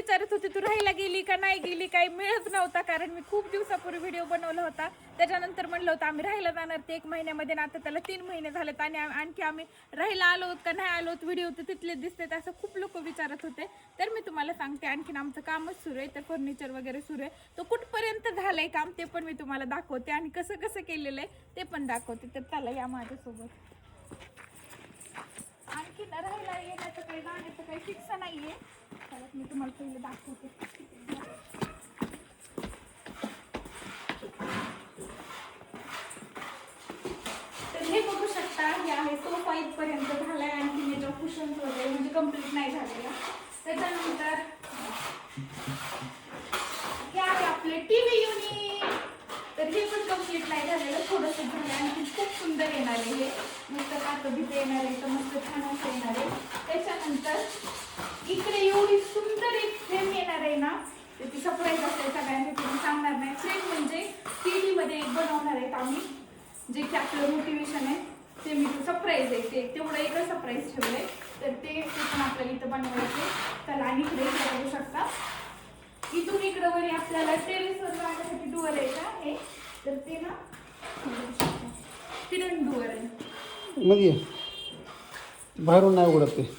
विचारत होते तू राहायला गेली का नाही गेली, काही मिळत नव्हता. कारण मी खूप दिवसापूर्वी व्हिडिओ बनवला होता. त्याच्यानंतर म्हणलं होतं आम्ही राहायला जाणार ते 1 महिन्यामध्ये, आता त्याला 3 महिने झालेत आणि आणखी आम्ही राहायला आलो होत का नाही आलो होत, व्हिडिओ तर तिथले दिसतात असं खूप लोक विचारत होते. तर मी तुम्हाला सांगते आणखीन आमचं कामच सुरू आहे, तर फर्निचर वगैरे सुरू आहे. तो कुठपर्यंत झालंय काम ते पण मी तुम्हाला दाखवते आणि कसं कसं केलेलं आहे ते पण दाखवते. तर चला या माझ्यासोबत. आणखी राहायला येण्याचं काही जाण्याचं काही फिक्स नाहीये. तर मी तुम्हाला पहिले दाखवते. तर हे बघू शकता, हे आहे सोफा इथपर्यंत झालाय. आणखी याच्यावर कुशन्स वगैरे म्हणजे कम्प्लीट नाही झालेला. त्याच्यानंतर हे आहे आपले टीव्ही युनिट. तर हे पण कम्प्लीट नाही झालेलं, थोडंसं झालं. आणखी खूप सुंदर येणार आहे हे, मस्त काचं भीते येणार आहे, तर मस्त छान असं येणार आहे. त्याच्यानंतर इकडे एवढी सुंदर एक फ्रेम येणार आहे ना, तर ती सरप्राईज असते सगळ्यांसाठी, मी सांगणार नाही. फ्रेम म्हणजे CD मध्ये एक बनवणार आहेत आम्ही, जे की आपलं मोटिवेशन आहे ते. मी सरप्राईज आहे ते, तेवढं एकच सरप्राईज ठेवलंय. तर ते पण आपल्याला इथं बनवायचे. चला आणि इकडे बघू शकता, इथून इकडं वरी आपल्याला टेरेसवर जाण्यासाठी डोअर आहे का हे, तर ते ना हिडन डोअर आहे. मध्ये बाहेरून नाही उघडत ते,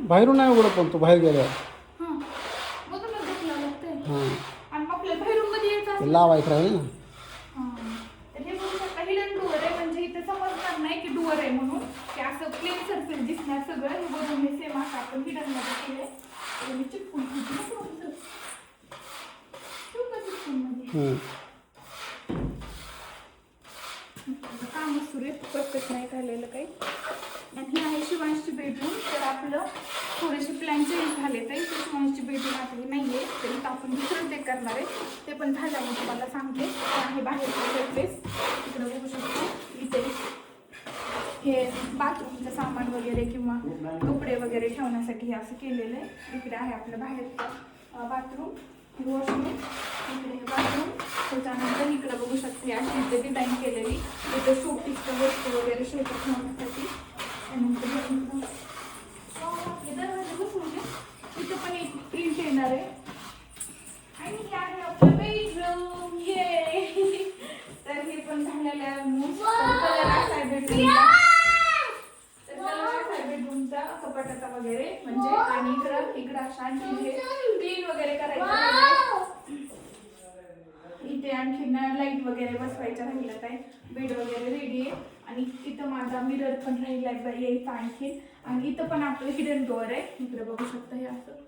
बाहेरून नाही उघडत पण तो बाहेर गेल्यावर आणि आपल्याला बाहेरून मध्ये यायचं लावायचं राहील ना. तर हे बघू शकता हिडन डोअर आहे, म्हणजे इथे समजणार नाही की डोअर आहे म्हणून, की असं प्लेन सरफेस दिसणार सगळं. हे बघून मी सेम असं आपण हिडन मध्ये केलंय. मी चिपकून काम सुरू आहे, परफेक्ट नाही झालेलं काही. आणि ही आहे शिवांशची बेडरूम. तर आपलं थोडेसे प्लॅन चेंज झाले, तर शिवांशची बेडरूम आता ही नाही आहे, तर इथं आपण दुसरं ते करणार आहे. ते पण झाल्यावर तुम्हाला सांगते. आहे बाहेरचं सरफेस, इकडं बघू शकतो. इथे हे बाथरूमचं सामान वगैरे किंवा कपडे वगैरे ठेवण्यासाठी हे असं केलेलं आहे. इकडे आहे आपलं बाहेरचं बाथरूम, वॉशरूम, इकडे हे बाथरूम. त्याच्यानंतर इकडे बघू शकते अशी इथे डिझाईन केलेली, इथे शोपीसच्या वस्तू वगैरे शोपीस ठेवण्यासाठी. त्यानंतर दरवाजा बसवून इथं पण एक प्रिंट येणार आहे. आणि हे आहे आपलं बेडरूम. ये तर हे पण झालेलं आहे. कलर असा आहे बेडरूमचा, तर कलर असा आहे बेडरूमचा कपाटाचा वगैरे म्हणजे. आणि इकडं अशा आणखी क्लीन वगैरे करायचं. इथे आणखी लाईट वगैरे बसवायच्या राहिलं काय, बेड वगैरे रेडी आहे. आणि इथं माझा मिरर पण राहिला यायचा आणखी. आणि इथं पण आपलं हिडन डोअर आहे, इकडे बघू शकता. हे असं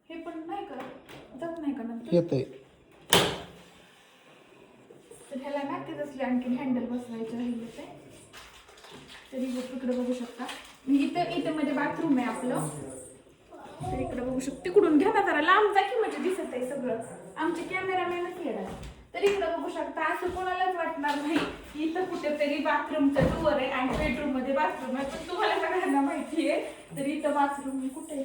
हे पण नाही का जात नाही का नंतर येतंय. तर ह्याला ना ते असले आणखी हँडल बसवायचे राहिले ते. तरी इकडे बघू शकता. इथं मध्ये बाथरूम आहे आपलं. तर इकडे बघू शकता. तिकडून घ्या ना जरा लांब जा की, म्हणजे दिसत आहे सगळं. आमचे कॅमेरामॅनच येणार. तर इकडे बघू शकता. असं कोणालाच वाटणार नाही इथं कुठेतरी बाथरूमचा डोअर आहे आणि बेडरूम मध्ये बाथरूम आहे, पण तुम्हाला सगळ्यांना माहिती आहे. तर इथं बाथरूम कुठे आहे?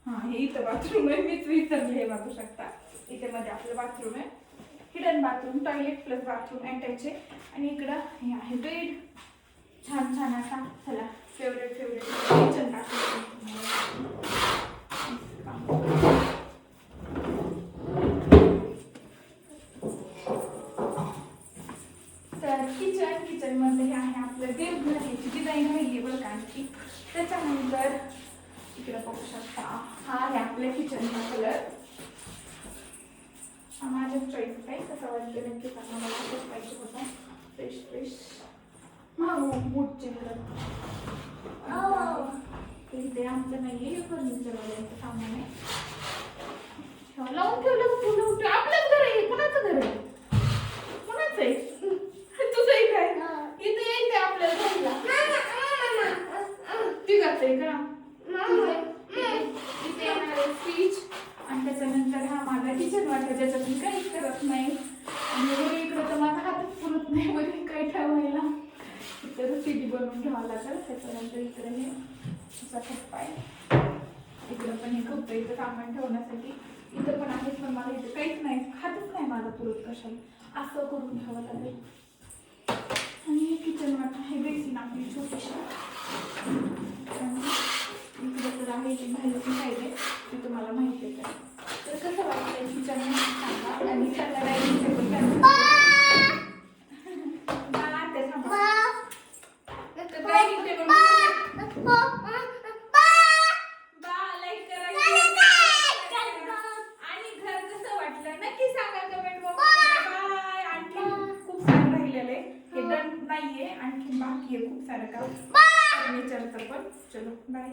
हा, हे इथं बाथरूम आहे, मीच विसरले. हे बघू शकता, इथे मध्ये आपलं बाथरूम आहे. Hidden bathroom, toilet plus bathroom attach आहे. आणि इकडं हे आहे बेड, छान छान असा. चला फेवरेट किचन दाखवते. तर किचन मध्ये हे आहे आपलं देवघर, याची डिझाईन राहिली बरं का आणखी. त्याच्यानंतर इकडे बघू शकता, हा आहे आपल्या किचनचा कलर. माझ्या चॉईस काय कसं वाटतं नक्की सांगा मला. खूप पाहिजे होता फ्रेश मूडचे कलर. इथे आमचं नाही आहे, फर्निचरवाल्यांचं सामान आहे. लावून ठेवलं आपलंच घर आहे. कुणाचं घर आहे? कुणाचं आहे? तुझं आहे काय? इथे यायचंय आपल्याला घरला. तिघाचं आहे का? इथे येणार आहे फ्रीज. आणि त्याच्यानंतर हा माझा किचन वाटा, ज्याच्यात मी काहीच करत नाही. आणि इकडं तर माझा हातच पुरत नाही मध्ये काही ठेवायला. इकडं सीडी बनवून घ्यावं लागेल. त्याच्यानंतर इकडे हे असा कप्पा आहे. इकडं पण हे कप्पा इथं सामान ठेवण्यासाठी. इथं पण आहे, पण मला इथं काहीच नाही, हातच नाही मला पुरत कशाला. असं करून घ्यावं लागेल. आणि हे किचन वाटा, हे बेसिन आपली छोटीशी. आणि इकडे तर आहे ती बाहेरची साईड आहे ती तुम्हाला माहिती आहे का. तर कसं वाटतंय किचन सांगा. आणि त्याला डायनिंग टेबल डायनिंग टेबल आणि घर कसं वाटलं नक्की सांगा कमेंट बॉक्स. बाय. आणखी खूप सारं राहिलेलं आहे हे डन नाहीये आणखी बाकी आहे खूप सारं काम फर्निचरचं पण. चलो बाय.